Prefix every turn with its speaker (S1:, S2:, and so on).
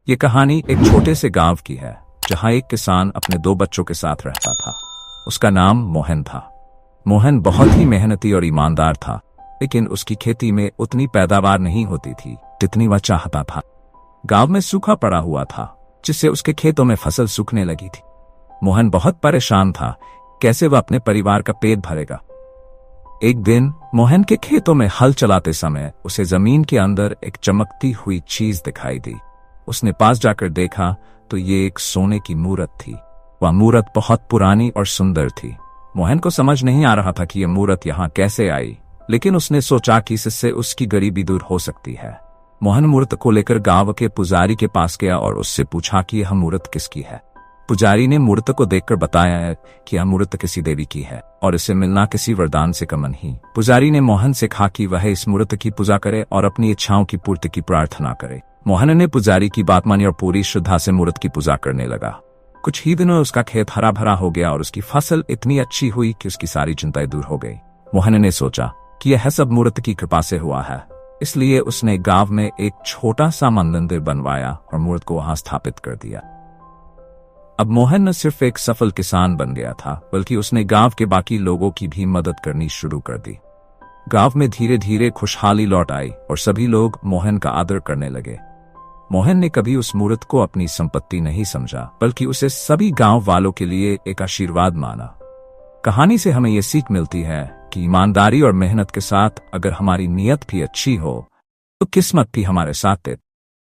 S1: ये कहानी एक छोटे से गांव की है जहां एक किसान अपने 2 बच्चों के साथ रहता था। उसका नाम मोहन था। मोहन बहुत ही मेहनती और ईमानदार था, लेकिन उसकी खेती में उतनी पैदावार नहीं होती थी जितनी वह चाहता था। गांव में सूखा पड़ा हुआ था, जिससे उसके खेतों में फसल सूखने लगी थी। मोहन बहुत परेशान था, कैसे वह अपने परिवार का पेट भरेगा। एक दिन मोहन के खेतों में हल चलाते समय उसे जमीन के अंदर एक चमकती हुई चीज दिखाई दी। उसने पास जाकर देखा तो ये एक सोने की मूरत थी। वह मूरत बहुत पुरानी और सुंदर थी। मोहन को समझ नहीं आ रहा था कि यह मूरत यहाँ कैसे आई, लेकिन उसने सोचा कि इससे उसकी गरीबी दूर हो सकती है। मोहन मूरत को लेकर गांव के पुजारी के पास गया और उससे पूछा कि यह मूरत किसकी है। पुजारी ने मूर्त को देखकर बताया कि यह मूर्त किसी देवी की है और इसे मिलना किसी वरदान से कम नहीं। पुजारी ने मोहन से कहा कि वह इस मूर्त की पूजा करे और अपनी इच्छाओं की पूर्ति की प्रार्थना करे। मोहन ने पुजारी की बात मानी और पूरी श्रद्धा से मूर्त की पूजा करने लगा। कुछ ही दिनों में उसका खेत हरा भरा हो गया और उसकी फसल इतनी अच्छी हुई कि उसकी सारी चिंताएं दूर हो गई। मोहन ने सोचा कि यह सब मूर्त की कृपा से हुआ है, इसलिए उसने गांव में एक छोटा सा मंदिर बनवाया और मूर्त को वहां स्थापित कर दिया। अब मोहन न सिर्फ एक सफल किसान बन गया था, बल्कि उसने गांव के बाकी लोगों की भी मदद करनी शुरू कर दी। गांव में धीरे धीरे खुशहाली लौट आई और सभी लोग मोहन का आदर करने लगे। मोहन ने कभी उस मूर्त को अपनी संपत्ति नहीं समझा, बल्कि उसे सभी गांव वालों के लिए एक आशीर्वाद माना। कहानी से हमें यह सीख मिलती है कि ईमानदारी और मेहनत के साथ अगर हमारी नीयत भी अच्छी हो तो किस्मत भी हमारे साथ देती है।